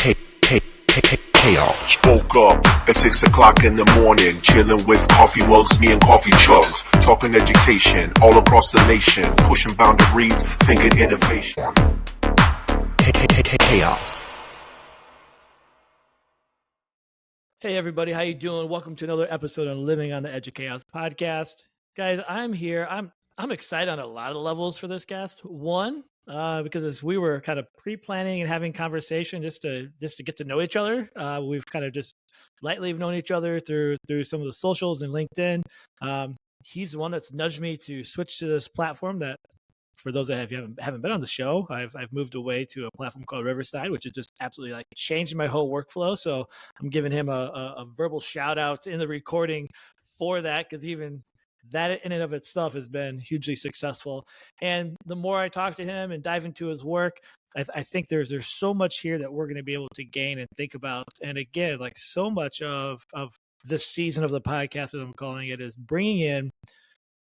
Chaos. Woke up at 6 o'clock in the morning, chilling with coffee mugs, me and coffee chugs, talking education all across the nation, pushing boundaries, thinking innovation. Chaos. Hey everybody, how you doing? Welcome to another episode on Living on the Edge of Chaos podcast. Guys, I'm here. I'm excited on a lot of levels for this guest. One, because as we were kind of pre-planning and having conversation just to get to know each other. We've kind of just lightly known each other through some of the socials and LinkedIn. He's the one that's nudged me to switch to this platform that, for those that haven't been on the show, I've moved away to a platform called Riverside, which has just absolutely like changed my whole workflow. So I'm giving him a verbal shout out in the recording for that, because even that in and of itself has been hugely successful. And the more I talk to him and dive into his work, I think there's so much here that we're going to be able to gain and think about. And again, like so much of this season of the podcast, as I'm calling it, is bringing in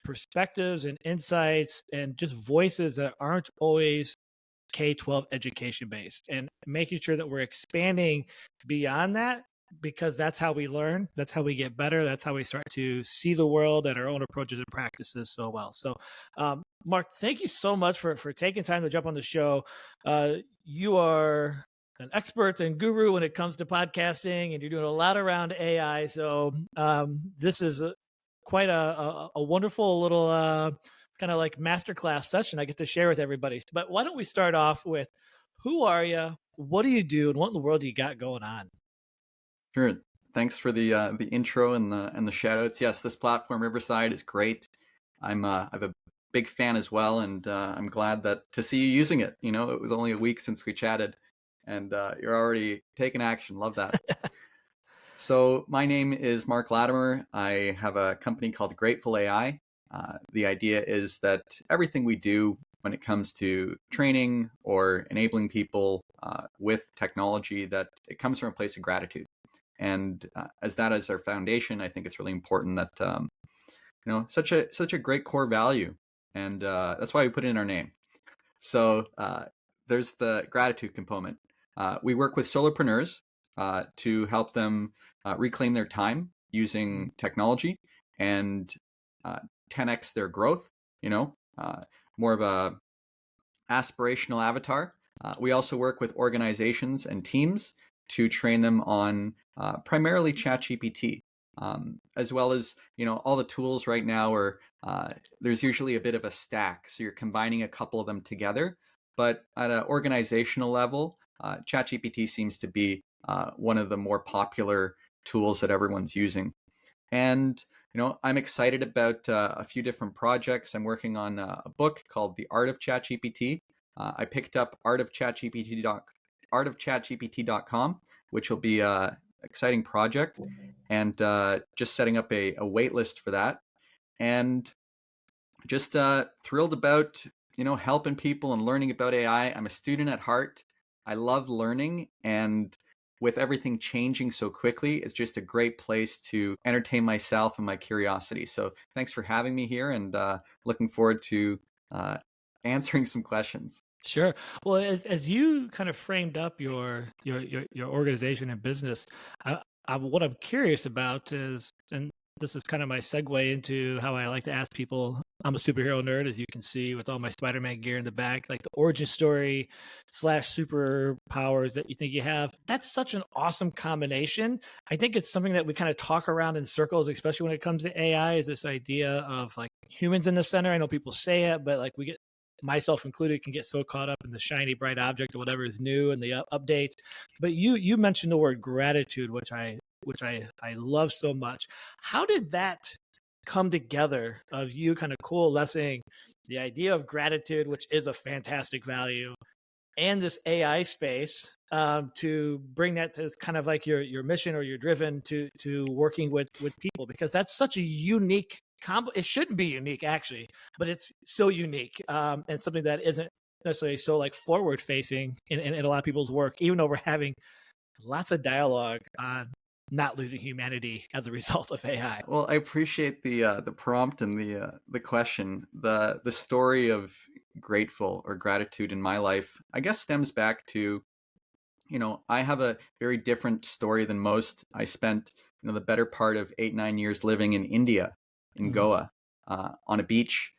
perspectives and insights and just voices that aren't always K-12 education based, and making sure that we're expanding beyond that, because that's how we learn, that's how we get better, that's how we start to see the world and our own approaches and practices so well. So Mark, thank you so much for taking time to jump on the show. You are an expert and guru when it comes to podcasting, and you're doing a lot around AI. So this is quite a wonderful little kind of like masterclass session I get to share with everybody. But why don't we start off with, who are you, what do you do, and what in the world do you got going on? Sure. Thanks for the intro and the shout outs. Yes, this platform Riverside is great. I'm a big fan as well, and I'm glad to see you using it. You know, it was only a week since we chatted, and you're already taking action. Love that. So my name is Mark Latimer. I have a company called GRAiTFL Ai. The idea is that everything we do when it comes to training or enabling people with technology, that it comes from a place of gratitude. And as that is our foundation, I think it's really important that such a great core value, and that's why we put it in our name. So there's the gratitude component. We work with solopreneurs to help them reclaim their time using technology and 10x their growth. More of a aspirational avatar. We also work with organizations and teams to train them on primarily ChatGPT, as well as all the tools right now where there's usually a bit of a stack, so you're combining a couple of them together. But at an organizational level, ChatGPT seems to be one of the more popular tools that everyone's using. And I'm excited about a few different projects. I'm working on a book called The Art of ChatGPT. I picked up artofchatgpt.com, which will be an exciting project, and just setting up a wait list for that. And just thrilled about helping people and learning about AI. I'm a student at heart. I love learning, and with everything changing so quickly, it's just a great place to entertain myself and my curiosity. So thanks for having me here, and looking forward to answering some questions. Sure. Well, as you kind of framed up your organization and business, what I'm curious about is, and this is kind of my segue into how I like to ask people. I'm a superhero nerd, as you can see, with all my Spider-Man gear in the back, like the origin story / superpowers that you think you have. That's such an awesome combination. I think it's something that we kind of talk around in circles, especially when it comes to AI, is this idea of like humans in the center. I know people say it, but like we get, myself included, can get so caught up in the shiny bright object or whatever is new and the updates. But you mentioned the word gratitude, which I love so much. How did that come together, of you kind of coalescing the idea of gratitude, which is a fantastic value, and this AI space, to bring that to kind of like your mission, or you're driven to working with people? Because that's such a unique it shouldn't be unique actually, but it's so unique, and something that isn't necessarily so like forward facing in a lot of people's work, even though we're having lots of dialogue on not losing humanity as a result of AI. Well, I appreciate the prompt and the question. The story of grateful or gratitude in my life, I guess, stems back to I have a very different story than most. I spent, the better part of 8-9 years living in India, in Goa, on a beach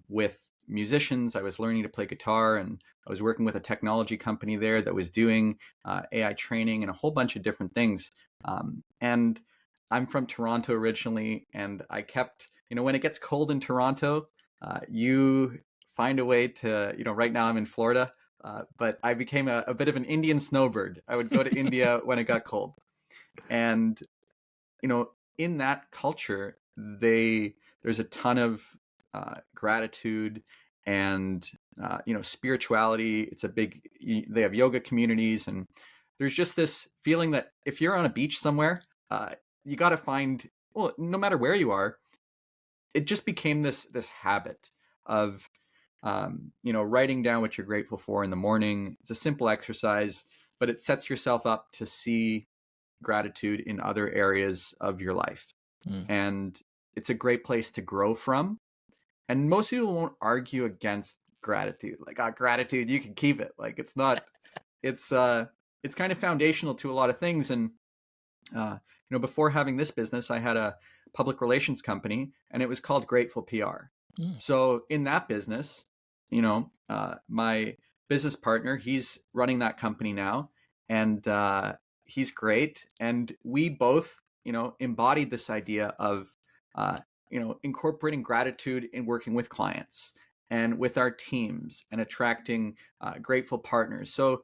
with musicians. I was learning to play guitar, and I was working with a technology company there that was doing AI training and a whole bunch of different things. And I'm from Toronto originally, and I kept, when it gets cold in Toronto, you find a way to, right now I'm in Florida, but I became a bit of an Indian snowbird. I would go to India when it got cold. And, in that culture, there's a ton of gratitude and, spirituality. It's they have yoga communities, and there's just this feeling that if you're on a beach somewhere, you got to find, well, no matter where you are, it just became this habit of, writing down what you're grateful for in the morning. It's a simple exercise, but it sets yourself up to see gratitude in other areas of your life. And it's a great place to grow from. And most people won't argue against gratitude. Like, gratitude, you can keep it. Like, it's not, it's kind of foundational to a lot of things. And, before having this business, I had a public relations company, and it was called GRAiTFL PR. So in that business, my business partner, he's running that company now, and he's great. And we both, embodied this idea of, incorporating gratitude in working with clients and with our teams and attracting grateful partners. So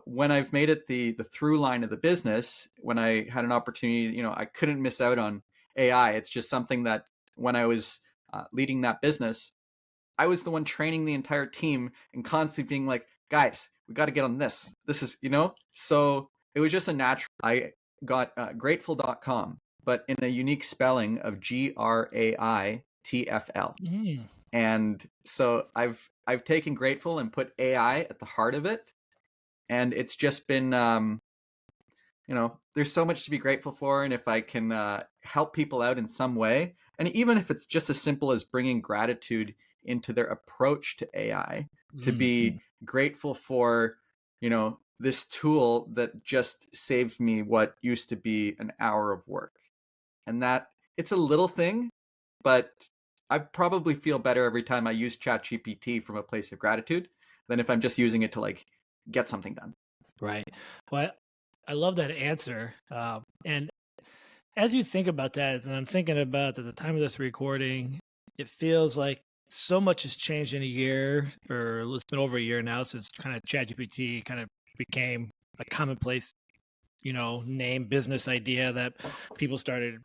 when I've made it the through line of the business, when I had an opportunity, I couldn't miss out on AI. It's just something that when I was leading that business, I was the one training the entire team and constantly being like, guys, we got to get on this. This is, so it was just a natural. I got grateful.com, but in a unique spelling of GRAiTFL. And so I've taken grateful and put AI at the heart of it. And it's just been, there's so much to be grateful for. And if I can help people out in some way, and even if it's just as simple as bringing gratitude into their approach to AI, to be grateful for, this tool that just saved me what used to be an hour of work. And that it's a little thing, but I probably feel better every time I use ChatGPT from a place of gratitude than if I'm just using it to like get something done. Right. Well, I love that answer. And as you think about that, and I'm thinking about at the time of this recording, it feels like so much has changed in a year, or it's been over a year now since kind of ChatGPT kind of became a commonplace, name business idea that people started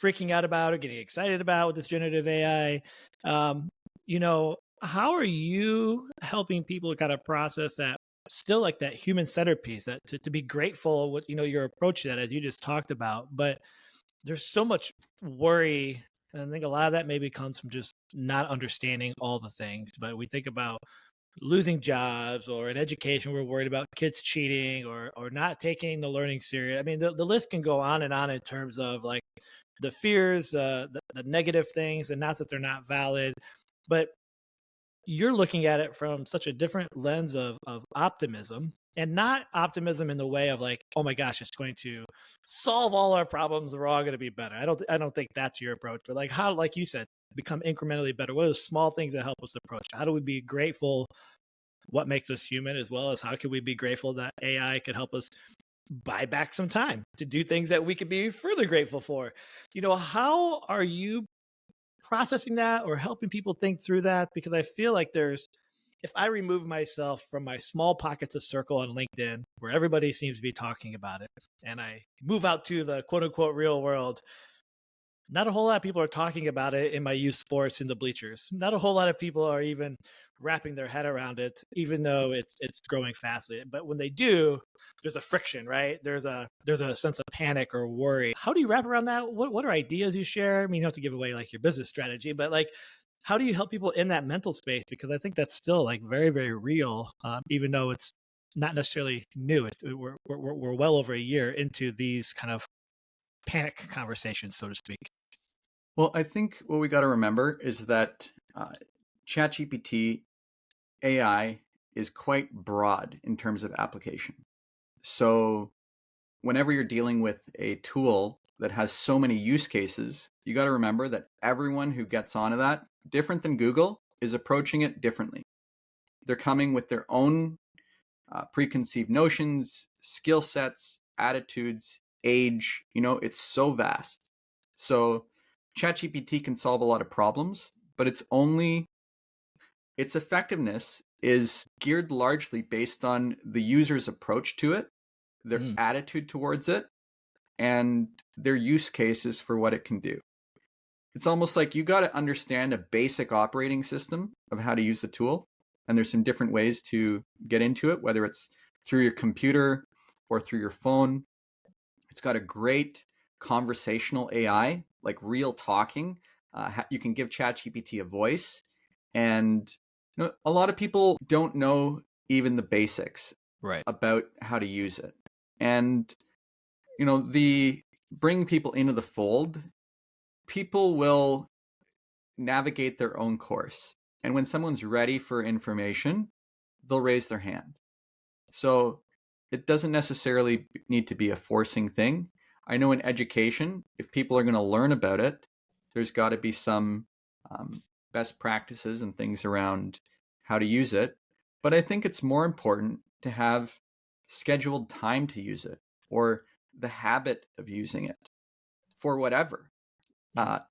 freaking out about or getting excited about with this generative AI. How are you helping people kind of process that? Still like that human centerpiece, that to be grateful with your approach to that, as you just talked about. But there's so much worry, and I think a lot of that maybe comes from just not understanding all the things. But we think about losing jobs, or in education we're worried about kids cheating or not taking the learning serious. I mean, the list can go on and on in terms of like the fears, the negative things, and not that they're not valid, but you're looking at it from such a different lens of optimism, and not optimism in the way of like, oh my gosh, it's going to solve all our problems. We're all going to be better. I don't think that's your approach, but like how, like you said, become incrementally better. What are those small things that help us approach? How do we be grateful? What makes us human, as well as how can we be grateful that AI could help us buy back some time to do things that we could be further grateful for? How are you processing that or helping people think through that? Because I feel like if I remove myself from my small pockets of circle on LinkedIn, where everybody seems to be talking about it, and I move out to the quote unquote real world, not a whole lot of people are talking about it in my youth sports in the bleachers. Not a whole lot of people are even wrapping their head around it, even though it's growing fastly. But when they do, there's a friction, right? There's a sense of panic or worry. How do you wrap around that? What are ideas you share? I mean, you don't have to give away like your business strategy, but like, how do you help people in that mental space? Because I think that's still like very, very real, even though it's not necessarily new. We're well over a year into these kind of panic conversations, so to speak. Well, I think what we got to remember is that ChatGPT AI is quite broad in terms of application. So whenever you're dealing with a tool that has so many use cases, you got to remember that everyone who gets onto that, different than Google, is approaching it differently. They're coming with their own preconceived notions, skill sets, attitudes, age. It's so vast. So ChatGPT can solve a lot of problems, but its effectiveness is geared largely based on the user's approach to it, their attitude towards it, and their use cases for what it can do. It's almost like you got to understand a basic operating system of how to use the tool. And there's some different ways to get into it, whether it's through your computer or through your phone. It's got a great conversational AI, like real talking. You can give ChatGPT a voice. And a lot of people don't know even the basics about how to use it. And, the bring people into the fold, people will navigate their own course. And when someone's ready for information, they'll raise their hand. So it doesn't necessarily need to be a forcing thing. I know in education, if people are going to learn about it, there's got to be some best practices and things around how to use it. But I think it's more important to have scheduled time to use it, or the habit of using it for whatever.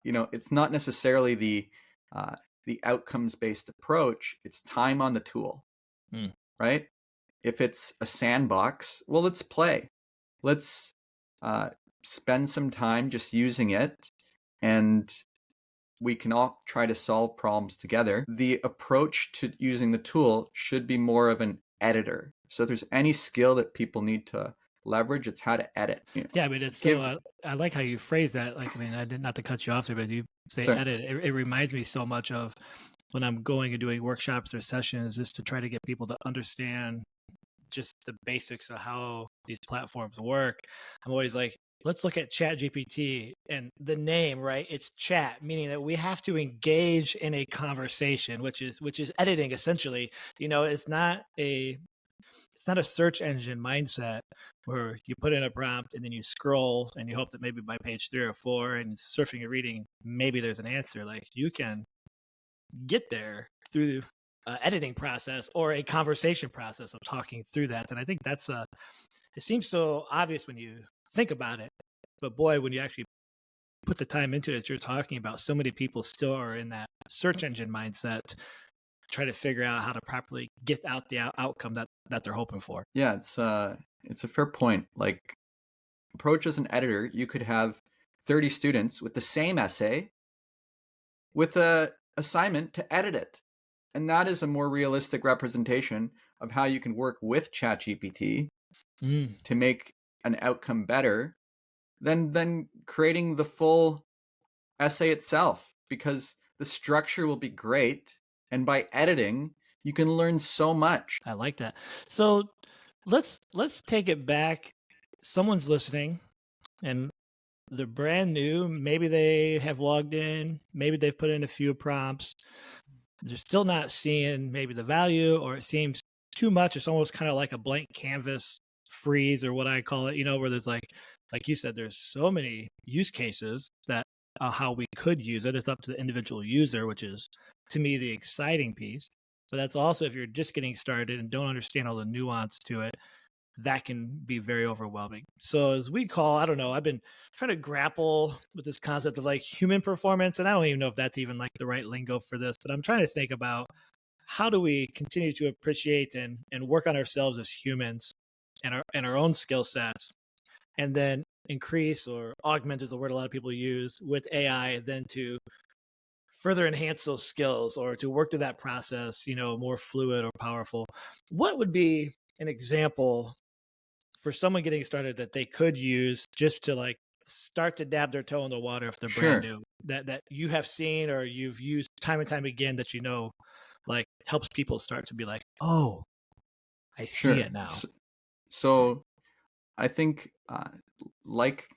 It's not necessarily the outcomes-based approach. It's time on the tool, right? If it's a sandbox, well, let's play. Let's spend some time just using it, and we can all try to solve problems together. The approach to using the tool should be more of an editor. So if there's any skill that people need to leverage, it's how to edit. Yeah, I mean, it's so. I like how you phrase that. Like, I mean, I did not to cut you off there, but you say edit. It reminds me so much of when I'm going and doing workshops or sessions, just to try to get people to understand just the basics of how these platforms work. I'm always like, let's look at ChatGPT and the name, right? It's chat, meaning that we have to engage in a conversation, which is editing essentially. It's not a search engine mindset where you put in a prompt and then you scroll and you hope that maybe by page 3 or 4 and surfing and reading, maybe there's an answer. Like, you can get there through editing process or a conversation process of talking through that. And I think that's it seems so obvious when you think about it, but boy, when you actually put the time into it, as you're talking about, so many people still are in that search engine mindset, try to figure out how to properly get out the outcome that they're hoping for. Yeah, it's a fair point. Like, approach as an editor, you could have 30 students with the same essay with a assignment to edit it. And that is a more realistic representation of how you can work with ChatGPT to make an outcome better than creating the full essay itself, because the structure will be great. And by editing, you can learn so much. I like that. So let's take it back. Someone's listening and they're brand new. Maybe they have logged in. Maybe they've put in a few prompts. They're still not seeing maybe the value, or it seems too much. It's almost kind of like a blank canvas freeze, or what I call it, where there's like you said, there's so many use cases that how we could use it. It's up to the individual user, which is, to me, the exciting piece. But that's also, if you're just getting started and don't understand all the nuance to it, that can be very overwhelming. So as we call, I don't know, I've been trying to grapple with this concept of like human performance. And I don't even know if that's even like the right lingo for this, but I'm trying to think about how do we continue to appreciate and work on ourselves as humans and our own skill sets, and then increase or augment is the word a lot of people use with AI, then to further enhance those skills or to work through that process, more fluid or powerful. What would be an example for someone getting started that they could use just to like start to dab their toe in the water if they're brand new, that you have seen or you've used time and time again, that like helps people start to be like, oh, I see it now? So I think like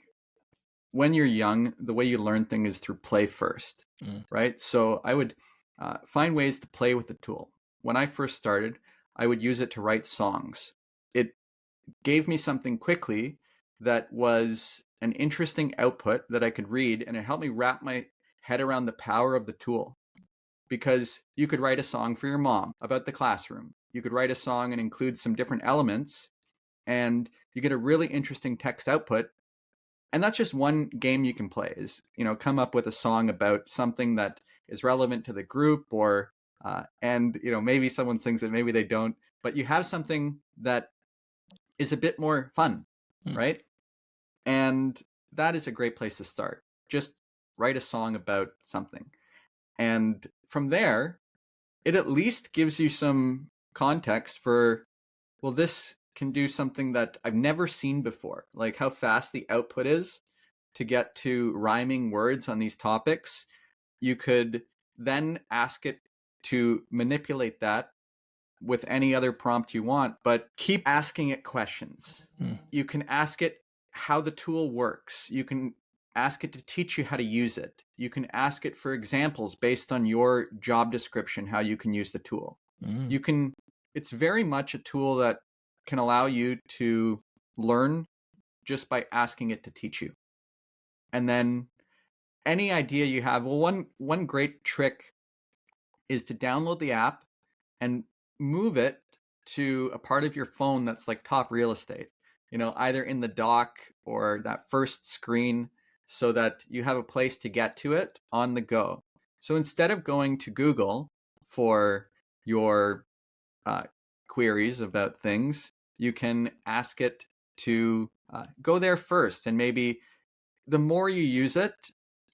when you're young, the way you learn things is through play first, right? So I would find ways to play with the tool. When I first started, I would use it to write songs. gave me something quickly that was an interesting output that I could read, and it helped me wrap my head around the power of the tool. Because you could write a song for your mom about the classroom. You could write a song and include some different elements, and you get a really interesting text output. And that's just one game you can play, is, come up with a song about something that is relevant to the group, or and maybe someone sings it, maybe they don't, but you have something that is a bit more fun, right? And that is a great place to start. Just write a song about something. And from there, it at least gives you some context for, well, this can do something that I've never seen before, like how fast the output is to get to rhyming words on these topics. You could then ask it to manipulate that with any other prompt you want, but keep asking it questions. You can ask it how the tool works. You can ask it to teach you how to use it. You can ask it for examples based on your job description, how you can use the tool. It's very much a tool that can allow you to learn just by asking it to teach you. And then any idea you have, well, one great trick is to download the app and move it to a part of your phone that's like top real estate, either in the dock or that first screen, so that you have a place to get to it on the go. So instead of going to Google for your queries about things, you can ask it to go there first. And maybe the more you use it,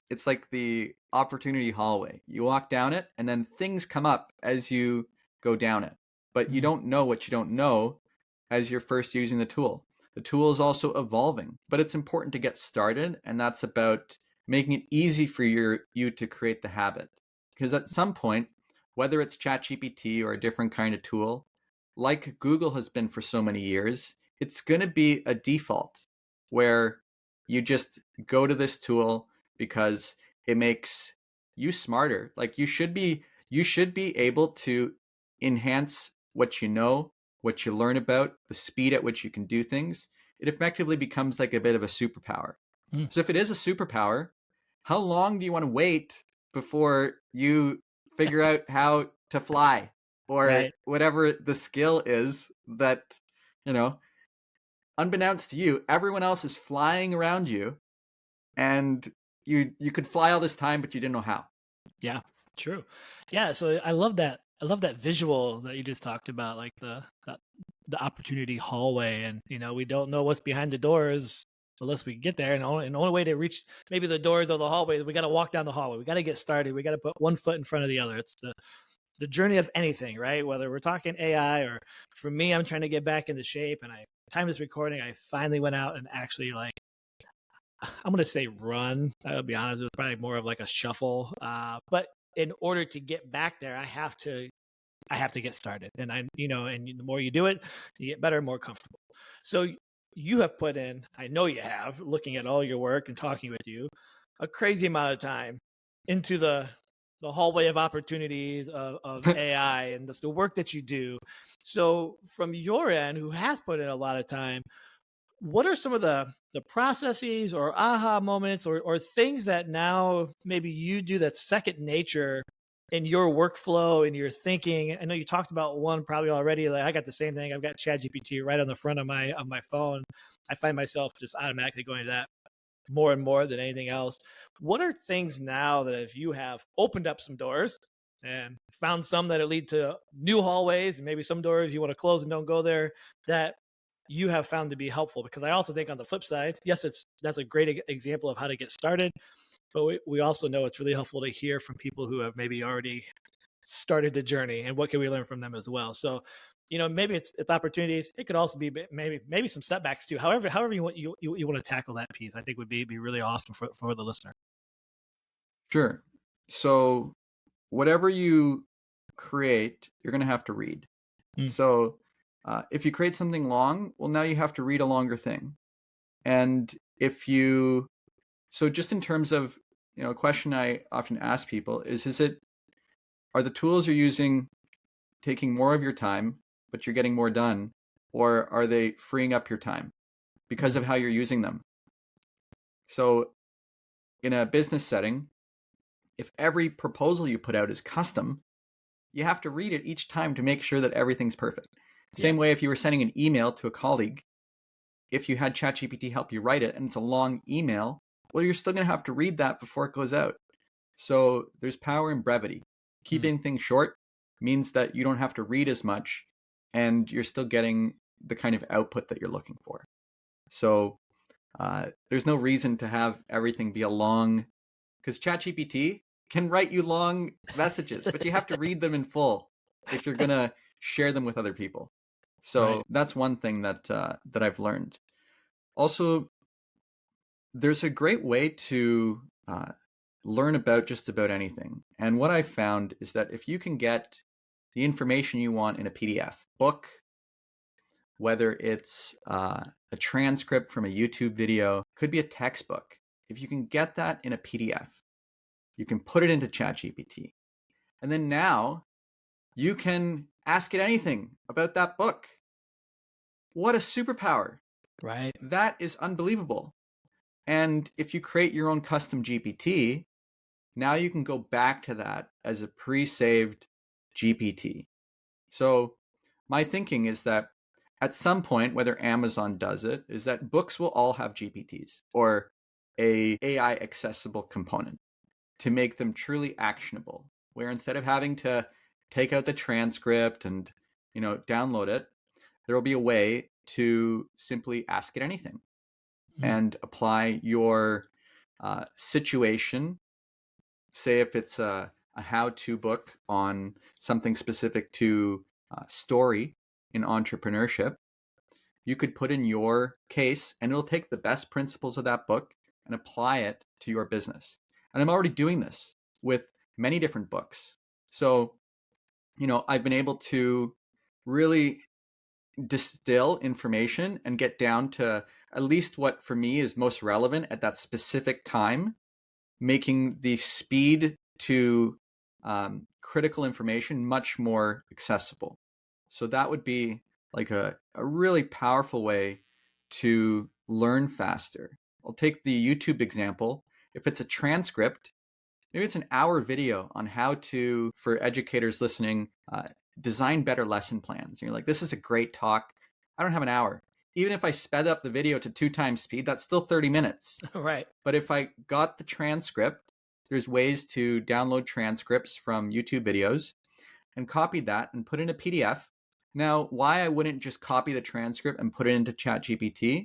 it's like the opportunity hallway. You walk down it, and then things come up as you go down it. But you don't know what you don't know as you're first using the tool. The tool is also evolving, but it's important to get started, and that's about making it easy for you to create the habit. Because at some point, whether it's ChatGPT or a different kind of tool, like Google has been for so many years, it's going to be a default where you just go to this tool because it makes you smarter. Like you should be able to enhance what you know, what you learn about, the speed at which you can do things. It effectively becomes like a bit of a superpower. So if it is a superpower, how long do you want to wait before you figure out how to fly, or whatever the skill is that, unbeknownst to you, everyone else is flying around you, and you could fly all this time, but you didn't know how. Yeah, true. Yeah, so I love that. I love that visual that you just talked about, like the opportunity hallway, and we don't know what's behind the doors unless we get there. And the only way to reach maybe the doors of the hallway, we got to walk down the hallway. We got to get started. We got to put one foot in front of the other. It's the journey of anything, right? Whether we're talking AI, or for me, I'm trying to get back into shape. And time this recording, I finally went out and actually, like, I'm going to say run. I'll be honest, it was probably more of like a shuffle. But in order to get back there, I have to get started. And and the more you do it, you get better and more comfortable. So you have put in, I know you have, looking at all your work and talking with you, a crazy amount of time into the hallway of opportunities of AI and the work that you do. So from your end, who has put in a lot of time, what are some of the processes or aha moments or things that now maybe you do that's second nature in your workflow, in your thinking? I know you talked about one probably already. Like, I got the same thing. I've got ChatGPT right on the front of my phone. I find myself just automatically going to that more and more than anything else. What are things now that if you have opened up some doors and found some that lead to new hallways, and maybe some doors you want to close and don't go there, that you have found to be helpful? Because I also think on the flip side, yes, that's a great example of how to get started, but we also know it's really helpful to hear from people who have maybe already started the journey, and what can we learn from them as well. So, maybe it's opportunities. It could also be maybe some setbacks too. However you want to tackle that piece, I think would be really awesome for the listener. Sure. So whatever you create, you're going to have to read. So if you create something long, well, now you have to read a longer thing. And so just in terms of, a question I often ask people are the tools you're using taking more of your time, but you're getting more done? or are they freeing up your time because of how you're using them? So in a business setting, if every proposal you put out is custom, you have to read it each time to make sure that everything's perfect. Same way if you were sending an email to a colleague, if you had ChatGPT help you write it and it's a long email, well, you're still going to have to read that before it goes out. So there's power in brevity. Keeping things short means that you don't have to read as much and you're still getting the kind of output that you're looking for. So there's no reason to have everything be a long, because ChatGPT can write you long messages, but you have to read them in full if you're going to share them with other people. So that's one thing that that I've learned. Also, there's a great way to learn about just about anything. And what I found is that if you can get the information you want in a PDF book, whether it's a transcript from a YouTube video, could be a textbook. If you can get that in a PDF, you can put it into ChatGPT. And then now you can ask it anything about that book. What a superpower. Right. That is unbelievable. And if you create your own custom GPT, now you can go back to that as a pre-saved GPT. So my thinking is that at some point, whether Amazon does it, is that books will all have GPTs or a AI accessible component to make them truly actionable, where instead of having to take out the transcript and, download it, there will be a way to simply ask it anything and apply your situation. Say if it's a how-to book on something specific to story in entrepreneurship, you could put in your case and it'll take the best principles of that book and apply it to your business. And I'm already doing this with many different books. So, I've been able to really distill information and get down to at least what for me is most relevant at that specific time, making the speed to critical information much more accessible. So that would be like a really powerful way to learn faster. I'll take the YouTube example. If it's a transcript, maybe it's an hour video on how to, for educators listening, design better lesson plans. And you're like, this is a great talk. I don't have an hour. Even if I sped up the video to 2 times speed, that's still 30 minutes. Right. But if I got the transcript, there's ways to download transcripts from YouTube videos and copy that and put in a PDF. Now, why I wouldn't just copy the transcript and put it into ChatGPT,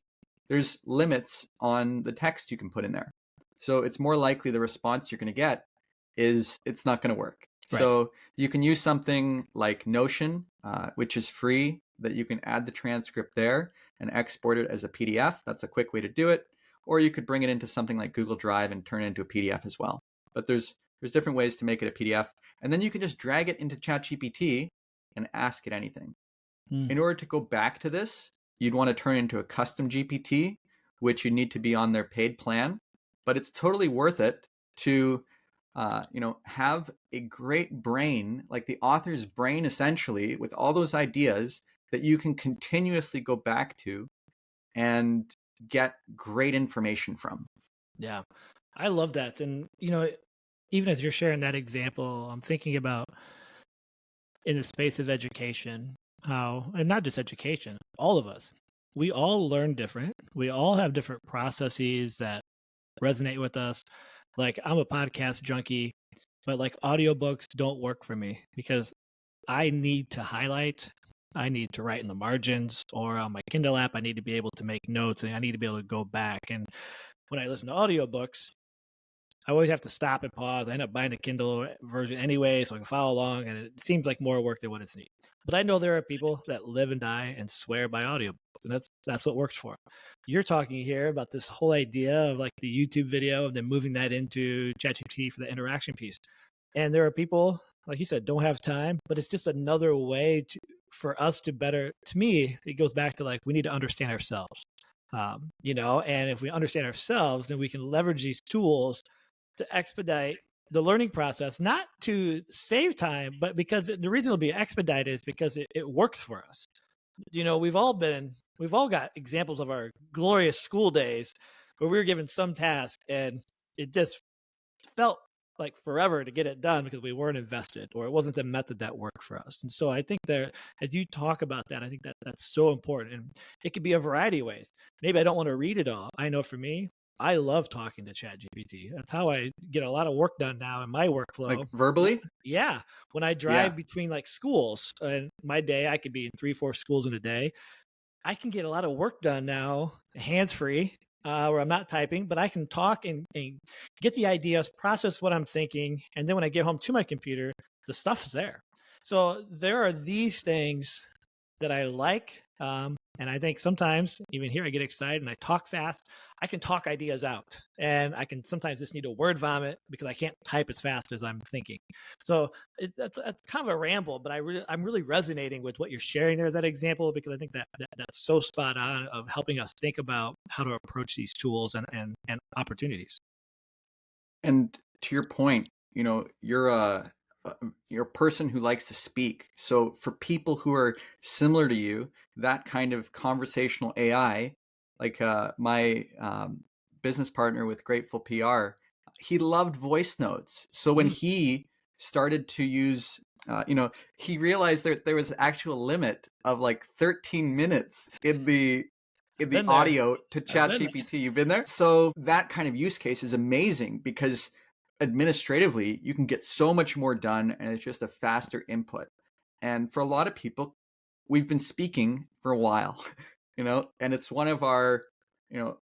there's limits on the text you can put in there. So it's more likely the response you're going to get is it's not going to work. Right. So you can use something like Notion, which is free, that you can add the transcript there and export it as a PDF. That's a quick way to do it. Or you could bring it into something like Google Drive and turn it into a PDF as well. But there's different ways to make it a PDF. And then you can just drag it into ChatGPT and ask it anything. In order to go back to this, you'd want to turn it into a custom GPT, which you need to be on their paid plan. But it's totally worth it to have a great brain, like the author's brain essentially, with all those ideas that you can continuously go back to and get great information from. Yeah, I love that. And, even as you're sharing that example, I'm thinking about in the space of education, how, and not just education, all of us, we all learn different. We all have different processes that resonate with us. Like I'm a podcast junkie, but like audiobooks don't work for me because I need to highlight, I need to write in the margins, or on my Kindle app, I need to be able to make notes and I need to be able to go back. And when I listen to audiobooks, I always have to stop and pause. I end up buying the Kindle version anyway, so I can follow along, and it seems like more work than what it's needed. But I know there are people that live and die and swear by audiobooks, and that's what works for them. You're talking here about this whole idea of like the YouTube video and then moving that into ChatGPT for the interaction piece. And there are people, like you said, don't have time, but it's just another way for us to better, to me, it goes back to like, we need to understand ourselves, and if we understand ourselves, then we can leverage these tools to expedite the learning process, not to save time, but because the reason it'll be expedited is because it works for us. we've all got examples of our glorious school days where we were given some task and it just felt like forever to get it done because we weren't invested or it wasn't the method that worked for us. And so I think that as you talk about that, I think that that's so important. And it could be a variety of ways. Maybe I don't want to read it all. I know for me, I love talking to ChatGPT. That's how I get a lot of work done now in my workflow. Like verbally? Yeah. When I drive between like schools and my day, I could be in 3-4 schools in a day. I can get a lot of work done now, hands-free, where I'm not typing, but I can talk and get the ideas, process what I'm thinking. And then when I get home to my computer, the stuff is there. So there are these things that I like. And I think sometimes, even here, I get excited and I talk fast. I can talk ideas out. And I can sometimes just need a word vomit because I can't type as fast as I'm thinking. So that's kind of a ramble, but I'm really resonating with what you're sharing there as that example, because I think that's so spot on of helping us think about how to approach these tools and opportunities. And to your point, you're a person who likes to speak. So for people who are similar to you, that kind of conversational AI, like my business partner with GRAiTFL PR, he loved voice notes. So when he started to use, he realized that there was an actual limit of like 13 minutes in the audio to ChatGPT. You've been there? So that kind of use case is amazing because administratively, you can get so much more done and it's just a faster input. And for a lot of people, we've been speaking for a while, and it's one of our,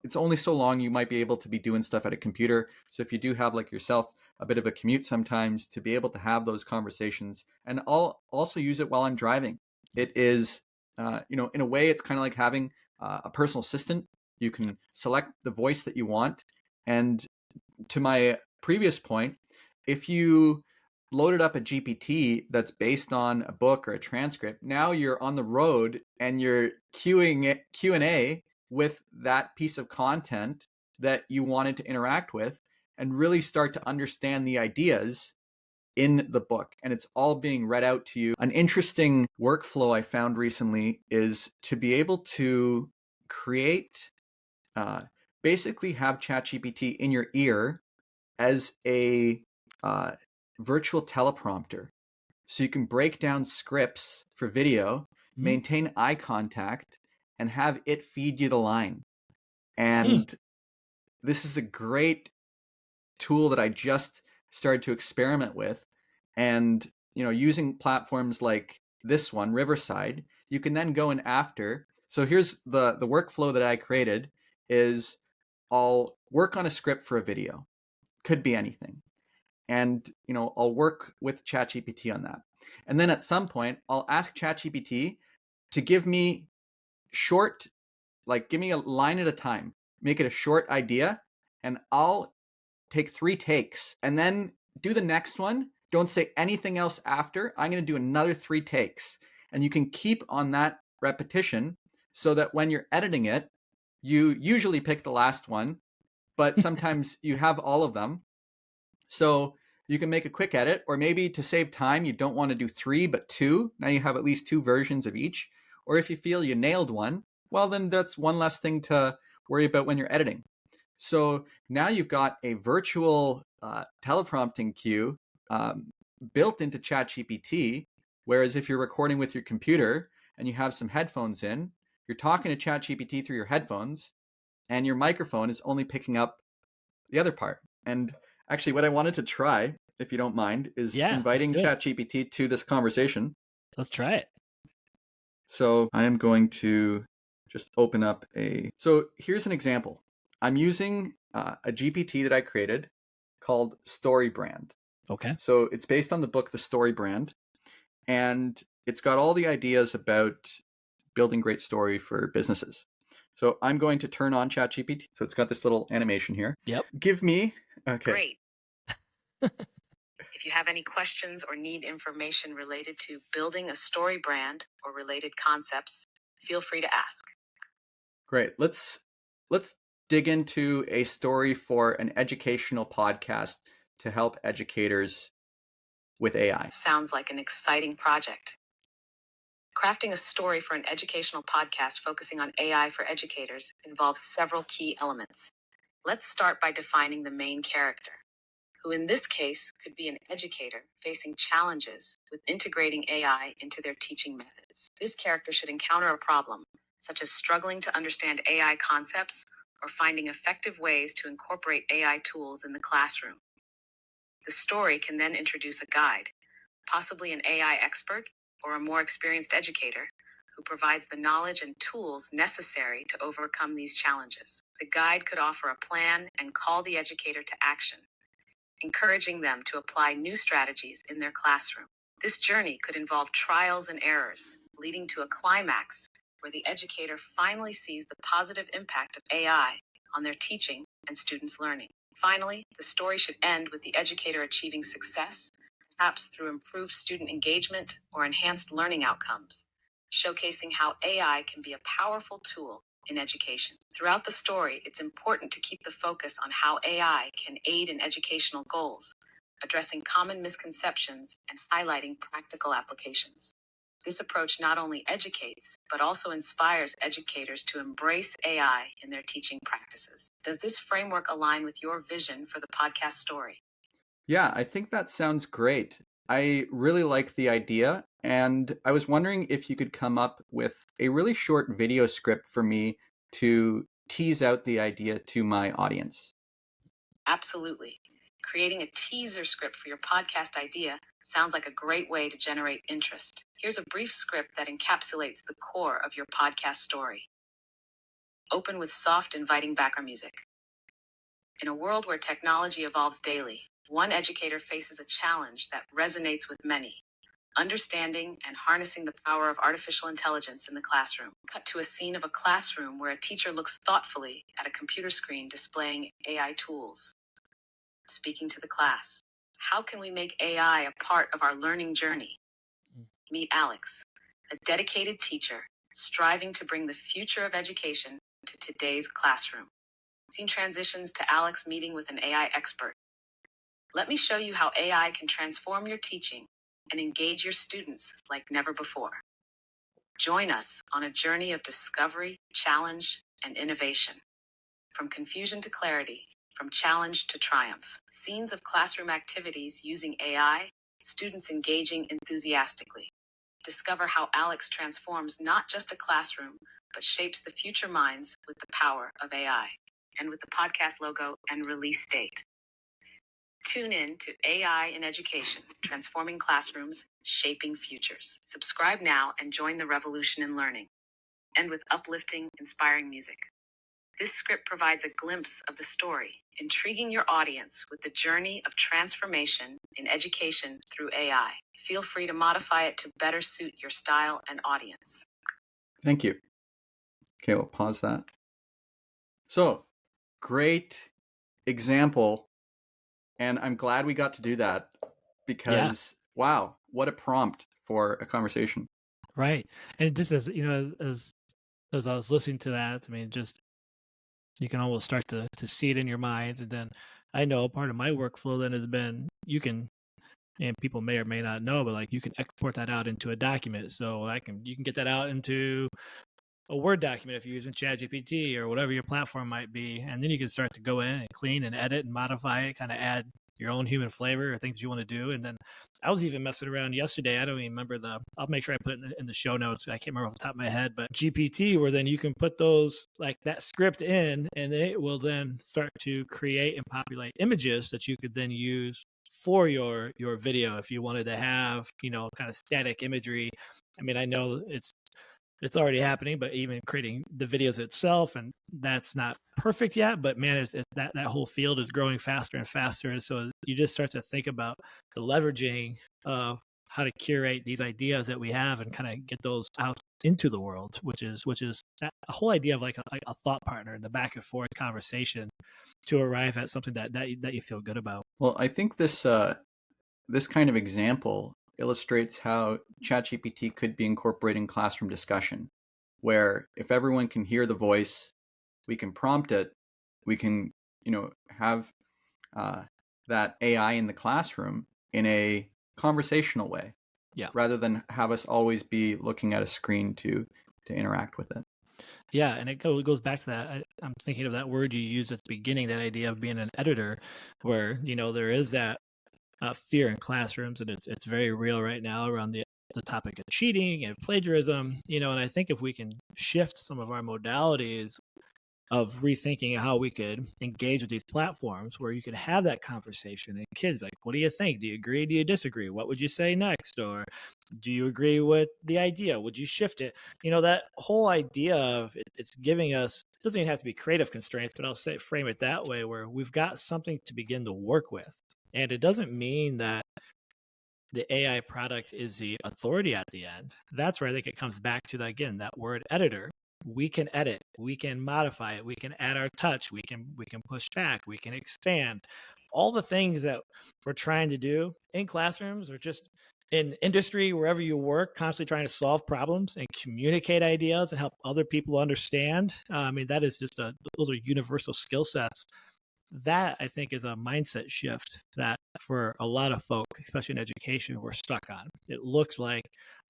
it's only so long you might be able to be doing stuff at a computer. So if you do have like yourself a bit of a commute sometimes, to be able to have those conversations, and I'll also use it while I'm driving. It is, in a way, it's kind of like having a personal assistant. You can select the voice that you want. And to my previous point, if you loaded up a GPT that's based on a book or a transcript, now you're on the road and you're Q&A with that piece of content that you wanted to interact with and really start to understand the ideas in the book. And it's all being read out to you. An interesting workflow I found recently is to be able to create, basically have ChatGPT in your ear as a virtual teleprompter. So you can break down scripts for video, maintain eye contact, and have it feed you the line. And this is a great tool that I just started to experiment with. And, using platforms like this one, Riverside, you can then go in after. So here's the workflow that I created is I'll work on a script for a video. Could be anything. And, I'll work with ChatGPT on that. And then at some point, I'll ask ChatGPT to give me give me a line at a time, make it a short idea, and I'll take 3 takes and then do the next one. Don't say anything else after. I'm going to do another 3 takes. And you can keep on that repetition so that when you're editing it, you usually pick the last one, but sometimes you have all of them. So you can make a quick edit, or maybe to save time, you don't want to do 3, but 2. Now you have at least 2 versions of each. Or if you feel you nailed one, well, then that's one less thing to worry about when you're editing. So now you've got a virtual teleprompting queue built into ChatGPT, whereas if you're recording with your computer and you have some headphones in, you're talking to ChatGPT through your headphones, and your microphone is only picking up the other part. And actually, what I wanted to try, if you don't mind, is inviting ChatGPT to this conversation. Let's try it. So I am going to just open up so here's an example. I'm using a GPT that I created called Story Brand. Okay. So it's based on the book, The Story Brand, and it's got all the ideas about building great story for businesses. So I'm going to turn on ChatGPT. So it's got this little animation here. Yep. Give me, okay. Great. If you have any questions or need information related to building a story brand or related concepts, feel free to ask. Great. Let's dig into a story for an educational podcast to help educators with AI. Sounds like an exciting project. Crafting a story for an educational podcast focusing on AI for educators involves several key elements. Let's start by defining the main character, who in this case could be an educator facing challenges with integrating AI into their teaching methods. This character should encounter a problem, such as struggling to understand AI concepts or finding effective ways to incorporate AI tools in the classroom. The story can then introduce a guide, possibly an AI expert or a more experienced educator, who provides the knowledge and tools necessary to overcome these challenges. The guide could offer a plan and call the educator to action, encouraging them to apply new strategies in their classroom. This journey could involve trials and errors, leading to a climax where the educator finally sees the positive impact of AI on their teaching and students' learning. Finally, the story should end with the educator achieving success, perhaps through improved student engagement or enhanced learning outcomes, showcasing how AI can be a powerful tool in education. Throughout the story, it's important to keep the focus on how AI can aid in educational goals, addressing common misconceptions and highlighting practical applications. This approach not only educates, but also inspires educators to embrace AI in their teaching practices. Does this framework align with your vision for the podcast story? Yeah, I think that sounds great. I really like the idea, and I was wondering if you could come up with a really short video script for me to tease out the idea to my audience. Absolutely. Creating a teaser script for your podcast idea sounds like a great way to generate interest. Here's a brief script that encapsulates the core of your podcast story. Open with soft, inviting background music. In a world where technology evolves daily, one educator faces a challenge that resonates with many: understanding and harnessing the power of artificial intelligence in the classroom. Cut to a scene of a classroom where a teacher looks thoughtfully at a computer screen displaying AI tools. Speaking to the class, how can we make AI a part of our learning journey? Meet Alex, a dedicated teacher striving to bring the future of education to today's classroom. Scene transitions to Alex meeting with an AI expert. Let me show you how AI can transform your teaching and engage your students like never before. Join us on a journey of discovery, challenge, and innovation. From confusion to clarity, from challenge to triumph. Scenes of classroom activities using AI, students engaging enthusiastically. Discover how Alex transforms not just a classroom, but shapes the future minds with the power of AI. And with the podcast logo and release date. Tune in to AI in Education, Transforming Classrooms, Shaping Futures. Subscribe now and join the revolution in learning. And with uplifting, inspiring music. This script provides a glimpse of the story, intriguing your audience with the journey of transformation in education through AI. Feel free to modify it to better suit your style and audience. Thank you. Okay, we'll pause that. So, great example. And I'm glad we got to do that because, wow, what a prompt for a conversation. Right. And just as you know, as I was listening to that, I mean, just you can almost start to see it in your mind. And then I know part of my workflow then has been you can, and people may or may not know, but like you can export that out into a document. So you can get that out into a Word document if you're using ChatGPT or whatever your platform might be. And then you can start to go in and clean and edit and modify it, kind of add your own human flavor or things you want to do. And then I was even messing around yesterday. I don't even remember I'll make sure I put it in the show notes. I can't remember off the top of my head, but GPT, where then you can put those, like that script in, and it will then start to create and populate images that you could then use for your video if you wanted to have, kind of static imagery. I mean, I know it's already happening, but even creating the videos itself, and that's not perfect yet, but man, that whole field is growing faster and faster. And so you just start to think about the leveraging of how to curate these ideas that we have and kind of get those out into the world, which is that a whole idea of like a thought partner in the back and forth conversation to arrive at something that you feel good about. Well, I think this kind of example illustrates how ChatGPT could be incorporated in classroom discussion, where if everyone can hear the voice, we can prompt it, we can, have that AI in the classroom in a conversational way. Yeah. rather than have us always be looking at a screen to interact with it. Yeah, and it goes back to that. I'm thinking of that word you used at the beginning, that idea of being an editor, where there is that fear in classrooms, and it's very real right now around the topic of cheating and plagiarism. And I think if we can shift some of our modalities of rethinking how we could engage with these platforms, where you could have that conversation and kids be like, what do you think? Do you agree? Do you disagree? What would you say next? Or do you agree with the idea? Would you shift it? That whole idea of it's giving us, it doesn't even have to be creative constraints, but I'll frame it that way, where we've got something to begin to work with. And it doesn't mean that the AI product is the authority at the end. That's where I think it comes back to that, again, that word editor. We can edit, we can modify it, we can add our touch, we can push back, we can expand. All the things that we're trying to do in classrooms or just in industry, wherever you work, constantly trying to solve problems and communicate ideas and help other people understand. That is just those are universal skill sets. That, I think, is a mindset shift that for a lot of folk, especially in education, we're stuck on. It looks like,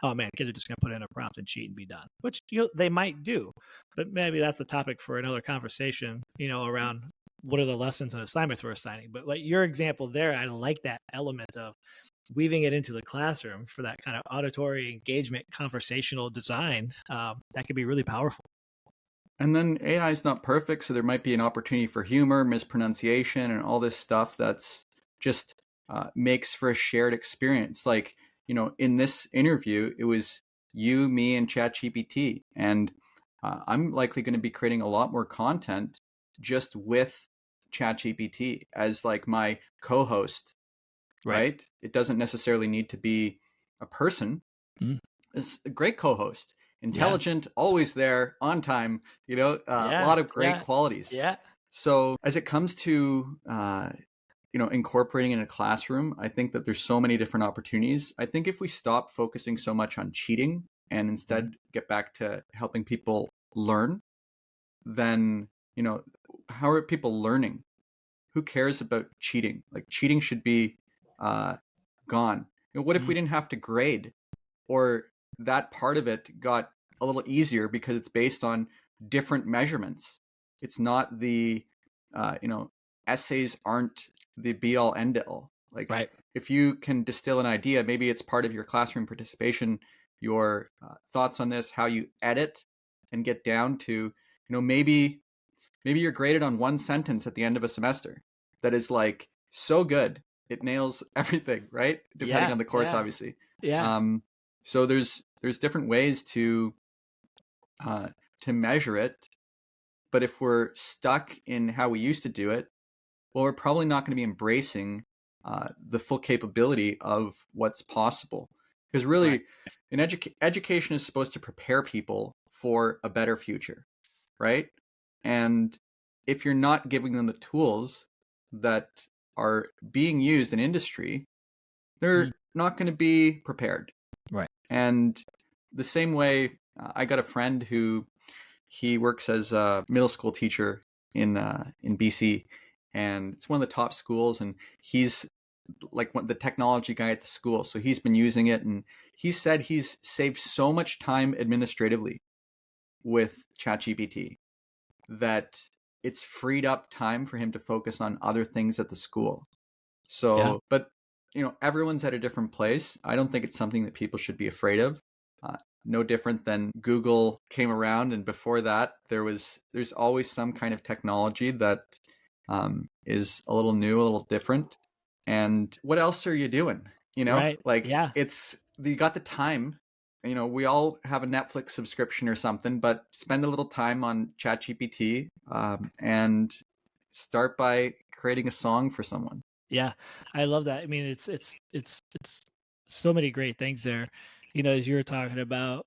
oh man, kids are just going to put in a prompt and cheat and be done, which they might do, but maybe that's a topic for another conversation, around what are the lessons and assignments we're assigning. But like your example there, I like that element of weaving it into the classroom for that kind of auditory engagement, conversational design. That could be really powerful. And then AI is not perfect, so there might be an opportunity for humor, mispronunciation, and all this stuff that's just makes for a shared experience. Like, in this interview, it was you, me, and ChatGPT. And I'm likely going to be creating a lot more content just with ChatGPT as like my co-host, right? It doesn't necessarily need to be a person. It's a great co-host. Intelligent, always there, on time, a lot of great qualities. Yeah. So as it comes to, incorporating in a classroom, I think that there's so many different opportunities. I think if we stop focusing so much on cheating and instead get back to helping people learn, then, how are people learning? Who cares about cheating? Like, cheating should be gone. What if we didn't have to grade, or that part of it got a little easier because it's based on different measurements? It's not the, essays aren't the be all end all. Like, if you can distill an idea, maybe it's part of your classroom participation, your thoughts on this, how you edit and get down to, maybe you're graded on one sentence at the end of a semester that is like so good, it nails everything, right? Depending on the course, obviously. So there's different ways to measure it, but if we're stuck in how we used to do it, well, we're probably not going to be embracing the full capability of what's possible. Because really, education is supposed to prepare people for a better future, right? And if you're not giving them the tools that are being used in industry, they're not going to be prepared. And the same way, I got a friend who he works as a middle school teacher in BC, and it's one of the top schools, and he's like the technology guy at the school. So he's been using it, and he said he's saved so much time administratively with ChatGPT that it's freed up time for him to focus on other things at the school. So, but everyone's at a different place. I don't think it's something that people should be afraid of. No different than Google came around, and before that, there's always some kind of technology that is a little new, a little different. And what else are you doing? It's, you got the time. We all have a Netflix subscription or something, but spend a little time on ChatGPT and start by creating a song for someone. Yeah, I love that. I mean, it's so many great things there. As you were talking about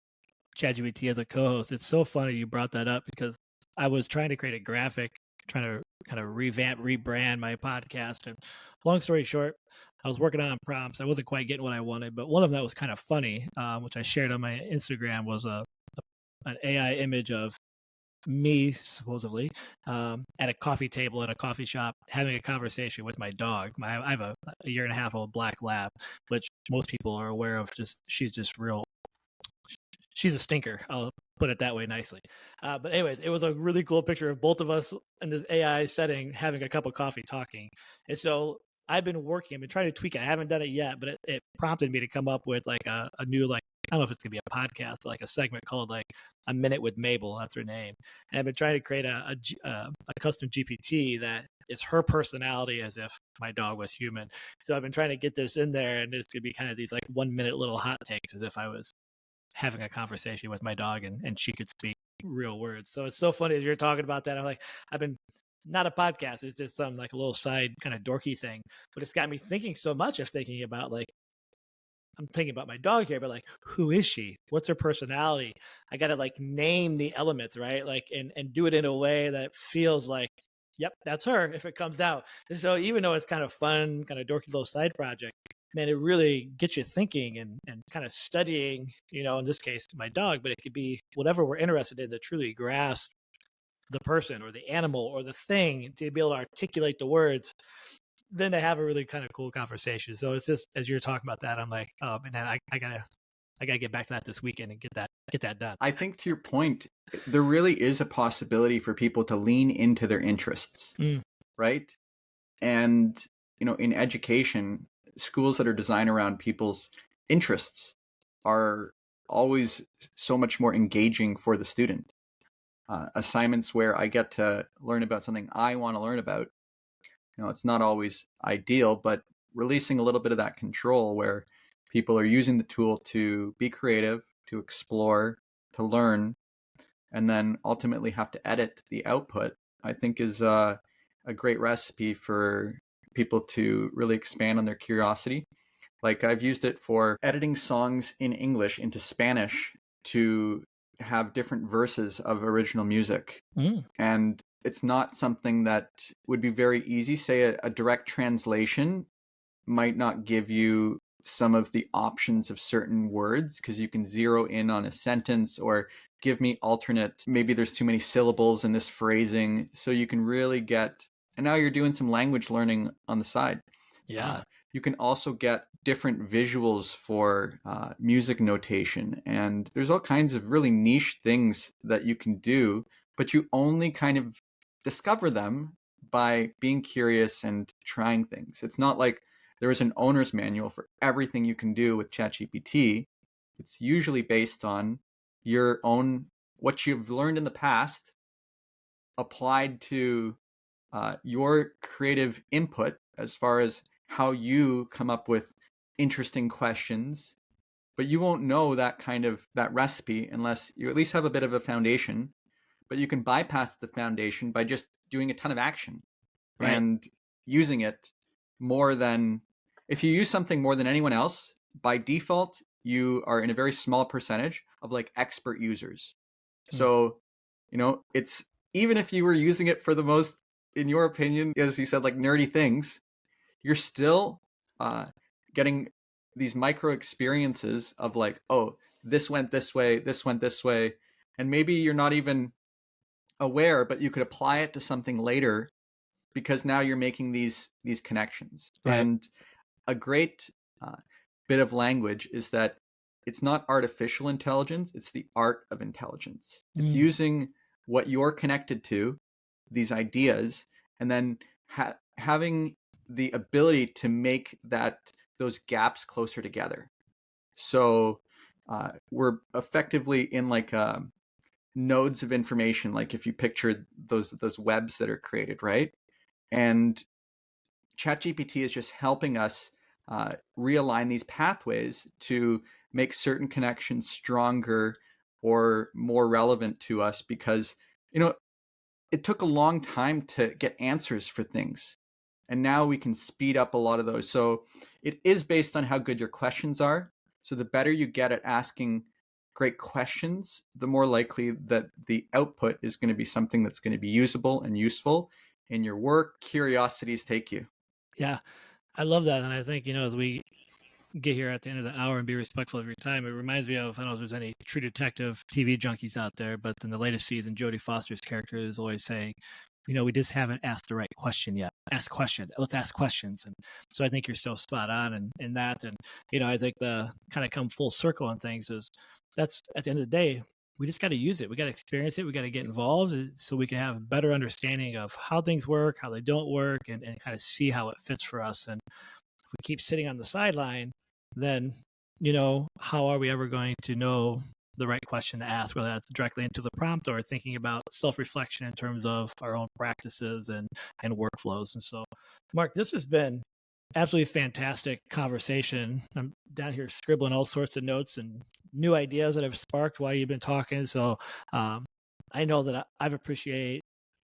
ChatGPT as a co-host, it's so funny you brought that up, because I was trying to create a graphic, trying to kind of rebrand my podcast. And long story short, I was working on prompts. I wasn't quite getting what I wanted, but one of them that was kind of funny, which I shared on my Instagram, was an AI image of me, supposedly, at a coffee table in a coffee shop having a conversation with my dog. I have a 1.5-year-old black lab, which most people are aware of. She's just real. She's a stinker. I'll put it that way nicely. But anyways, it was a really cool picture of both of us in this AI setting having a cup of coffee talking. And so I've been trying to tweak it. I haven't done it yet, but it prompted me to come up with like a new, like, I don't know if it's gonna be a podcast, but like a segment called like A Minute with Mabel. That's her name. And I've been trying to create a custom GPT that is her personality as if my dog was human. So I've been trying to get this in there, and it's gonna be kind of these like 1 minute little hot takes as if I was having a conversation with my dog and she could speak real words. So it's so funny as you're talking about that. I'm like, I've been not a podcast. It's just some like a little side kind of dorky thing, but it's got me thinking so much of thinking about like, I'm thinking about my dog here, but like, who is she? What's her personality? I got to like name the elements, right? Like, and do it in a way that feels like, yep, that's her if it comes out. And so even though it's kind of fun, kind of dorky little side project, man, it really gets you thinking and kind of studying, in this case, my dog, but it could be whatever we're interested in to truly grasp the person or the animal or the thing, to be able to articulate the words, then to have a really kind of cool conversation. So it's just, as you're talking about that, I'm like, oh man, I gotta get back to that this weekend and get that done. I think to your point, there really is a possibility for people to lean into their interests, right? And, in education, schools that are designed around people's interests are always so much more engaging for the student. Assignments where I get to learn about something I want to learn about, it's not always ideal, but releasing a little bit of that control where people are using the tool to be creative, to explore, to learn, and then ultimately have to edit the output, I think is a great recipe for people to really expand on their curiosity. Like, I've used it for editing songs in English into Spanish to have different verses of original music. And it's not something that would be very easy. Say a direct translation might not give you some of the options of certain words because you can zero in on a sentence or give me alternate, maybe there's too many syllables in this phrasing. So you can really get, and now you're doing some language learning on the side. Yeah. You can also get different visuals for music notation. And there's all kinds of really niche things that you can do, but you only kind of discover them by being curious and trying things. It's not like there is an owner's manual for everything you can do with ChatGPT. It's usually based on your own, what you've learned in the past, applied to your creative input as far as how you come up with interesting questions. But you won't know that recipe unless you at least have a bit of a foundation. But you can bypass the foundation by just doing a ton of action, right, and using it more than, if you use something more than anyone else, by default, you are in a very small percentage of like expert users. So, it's, even if you were using it for the most, in your opinion, as you said, like nerdy things, you're still getting these micro experiences of like, oh, this went this way, this went this way. And maybe you're not even aware, but you could apply it to something later because now you're making these connections. Right. And a great bit of language is that it's not artificial intelligence, it's the art of intelligence. It's using what you're connected to, these ideas, and then having the ability to make those gaps closer together. So we're effectively in like nodes of information, like if you picture those webs that are created, right? And ChatGPT is just helping us realign these pathways to make certain connections stronger or more relevant to us, because it took a long time to get answers for things, and now we can speed up a lot of those. So it is based on how good your questions are. So the better you get at asking great questions, the more likely that the output is going to be something that's going to be usable and useful in your work. Curiosities take you. Yeah, I love that. And I think, as we get here at the end of the hour and be respectful of your time, it reminds me of, I don't know if there's any True Detective TV junkies out there, but in the latest season, Jodie Foster's character is always saying, we just haven't asked the right question yet. Ask questions. Let's ask questions. And so I think you're so spot on in that. And, I think the kind of come full circle on things is that's at the end of the day, we just got to use it. We got to experience it. We got to get involved so we can have a better understanding of how things work, how they don't work, and kind of see how it fits for us. And if we keep sitting on the sideline, then, how are we ever going to know the right question to ask, whether that's directly into the prompt or thinking about self-reflection in terms of our own practices and workflows. And so, Mark, this has been absolutely fantastic conversation. I'm down here scribbling all sorts of notes and new ideas that have sparked while you've been talking. So I know that I've appreciated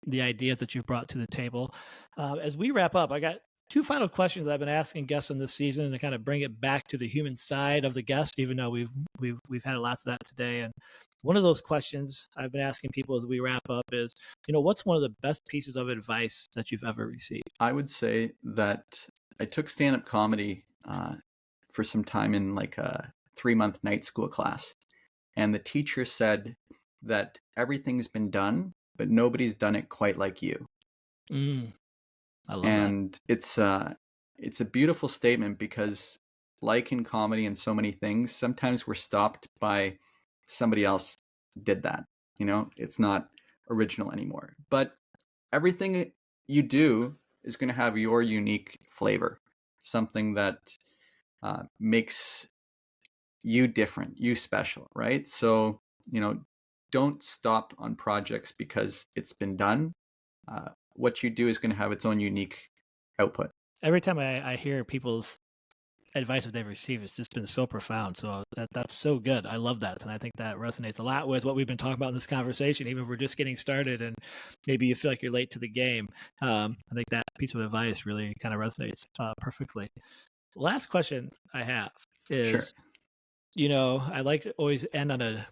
the ideas that you've brought to the table. As we wrap up, I got two final questions that I've been asking guests on this season to kind of bring it back to the human side of the guest, even though we've had lots of that today. And one of those questions I've been asking people as we wrap up is, what's one of the best pieces of advice that you've ever received? I would say that I took stand-up comedy for some time in like a 3-month night school class. And the teacher said that everything's been done, but nobody's done it quite like you. I love and that. It's a beautiful statement because like in comedy and so many things, sometimes we're stopped by somebody else did that. It's not original anymore. But everything you do is going to have your unique flavor, something that makes you different, you special, right? So, don't stop on projects because it's been done. What you do is going to have its own unique output. Every time I hear people's advice that they've received, it's just been so profound. So that's so good. I love that. And I think that resonates a lot with what we've been talking about in this conversation, even if we're just getting started and maybe you feel like you're late to the game. I think that piece of advice really kind of resonates perfectly. Last question I have is, Sure. I like to always end on a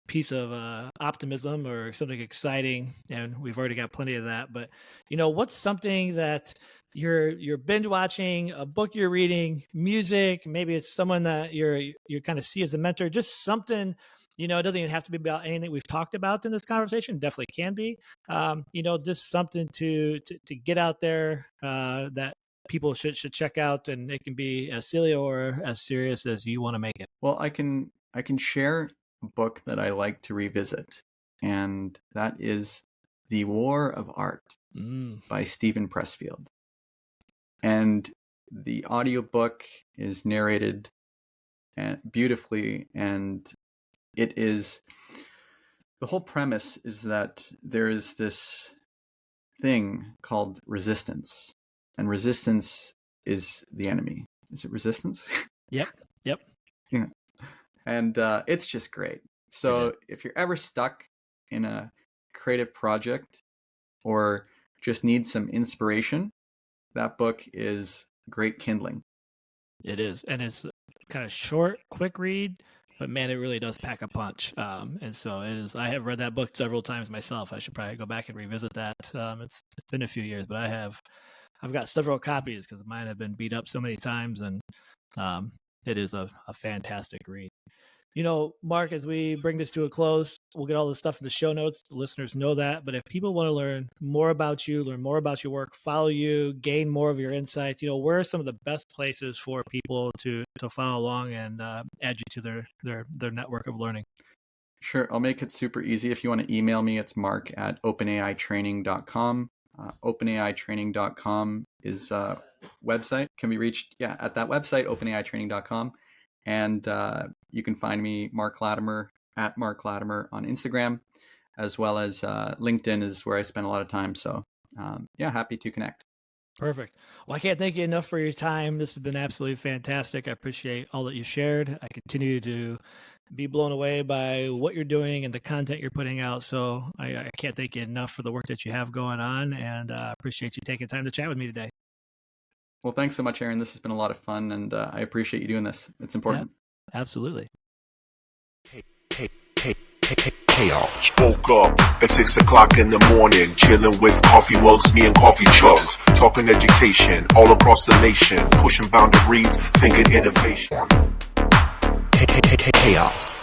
piece of optimism or something exciting, and we've already got plenty of that. But what's something that you're binge watching, a book you're reading, music, maybe it's someone that you kind of see as a mentor, just something. It doesn't even have to be about anything we've talked about in this conversation. Definitely can be. Just something to get out there that people should check out, and it can be as silly or as serious as you want to make it. Well, I can share a book that I like to revisit, and that is The War of Art by Stephen Pressfield. And the audiobook is narrated beautifully, and it is, the whole premise is that there is this thing called resistance, and resistance is the enemy. Is it resistance? Yep. Yeah. And it's just great. So if you're ever stuck in a creative project or just need some inspiration, that book is great kindling. It is. And it's kind of short, quick read, but man, it really does pack a punch. And so it is. I have read that book several times myself. I should probably go back and revisit that. It's been a few years, but I've got several copies because mine have been beat up so many times, and it is a fantastic read. Mark, as we bring this to a close, we'll get all this stuff in the show notes. The listeners know that. But if people want to learn more about you, learn more about your work, follow you, gain more of your insights, where are some of the best places for people to follow along and add you to their network of learning? Sure. I'll make it super easy. If you want to email me, it's mark@openaitraining.com. OpenAItraining.com is a website. Can be reached at that website, OpenAItraining.com. And you can find me, Mark Latimer, @Mark Latimer on Instagram, as well as LinkedIn is where I spend a lot of time. So happy to connect. Perfect. Well, I can't thank you enough for your time. This has been absolutely fantastic. I appreciate all that you shared. I continue to be blown away by what you're doing and the content you're putting out. So I can't thank you enough for the work that you have going on, and appreciate you taking time to chat with me today. Well, thanks so much, Aaron. This has been a lot of fun, and I appreciate you doing this. It's important. Yeah, absolutely. Chaos. Woke up at 6 o'clock in the morning, chilling with coffee mugs, me and coffee chugs, talking education all across the nation, pushing boundaries, thinking innovation. Chaos.